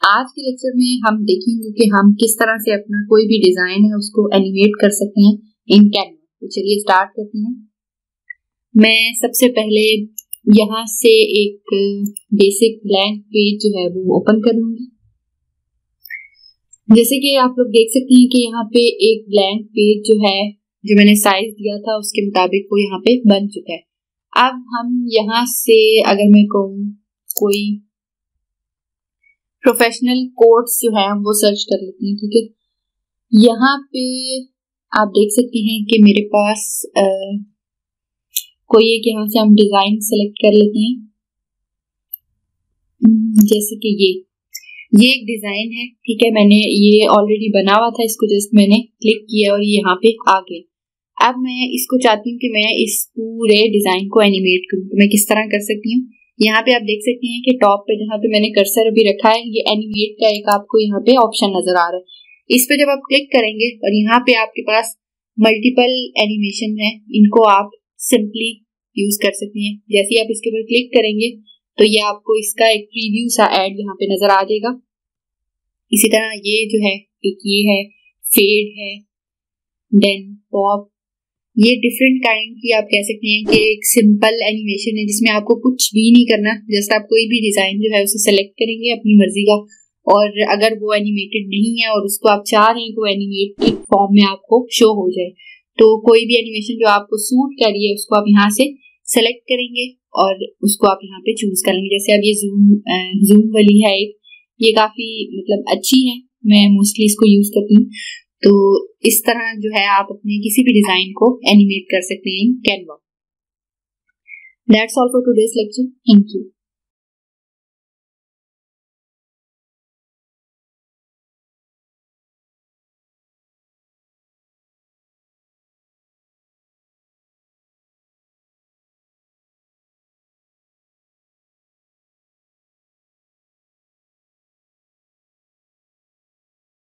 आज के लेक्चर में हम देखेंगे कि हम किस तरह से अपना कोई भी डिजाइन है उसको एनिमेट कर सकते हैं इन कैनवा। तो चलिए स्टार्ट करते हैं। मैं सबसे पहले यहाँ से एक बेसिक ब्लैंक पेज जो है वो ओपन कर लूंगी। जैसे कि आप लोग देख सकते हैं कि यहाँ पे एक ब्लैंक पेज जो है, जो मैंने साइज दिया था उसके मुताबिक वो यहाँ पे बन चुका है। अब हम यहाँ से अगर मैं कहूँ कोई प्रोफेशनल कोट्स जो है हम वो सर्च कर लेते हैं। ठीक है, यहाँ पे आप देख सकते हैं कि मेरे पास कोई एक यहाँ से हम डिजाइन सेलेक्ट कर लेते हैं। जैसे कि ये एक डिजाइन है। ठीक है, मैंने ये ऑलरेडी बना हुआ था, इसको जस्ट मैंने क्लिक किया और यहाँ पे आ गया। अब मैं इसको चाहती हूँ कि मैं इस पूरे डिजाइन को एनिमेट करूँ, तो मैं किस तरह कर सकती हूँ। यहाँ पे आप देख सकते हैं कि टॉप पे जहाँ पे मैंने कर्सर अभी रखा है, ये एनिमेट का एक आपको यहाँ पे ऑप्शन नजर आ रहा है। इस पे जब आप क्लिक करेंगे और यहाँ पे आपके पास मल्टीपल एनिमेशन है, इनको आप सिंपली यूज कर सकते हैं। जैसे ही आप इसके ऊपर क्लिक करेंगे तो ये आपको इसका एक प्रीव्यू सा ऐड यहाँ पे नजर आ जाएगा। इसी तरह ये जो है, एक ये है, फेड है, देन पॉप, ये डिफरेंट काइंड की आप कह सकते हैं कि एक सिंपल एनिमेशन है जिसमें आपको कुछ भी नहीं करना। जैसे आप कोई भी डिजाइन जो है उसे सेलेक्ट करेंगे अपनी मर्जी का, और अगर वो एनिमेटेड नहीं है और उसको आप चाह रहे हैं कि वो एनिमेटेड फॉर्म में आपको शो हो जाए, तो कोई भी एनिमेशन जो आपको सूट कर रही है उसको आप यहाँ से सेलेक्ट करेंगे और उसको आप यहाँ पे चूज कर लेंगे। जैसे अब ये जूम वाली है एक, ये काफी मतलब अच्छी है, मैं मोस्टली इसको यूज करती हूँ। तो इस तरह जो है आप अपने किसी भी डिजाइन को एनिमेट कर सकते हैं in Canva. That's all for today's lecture. Thank you.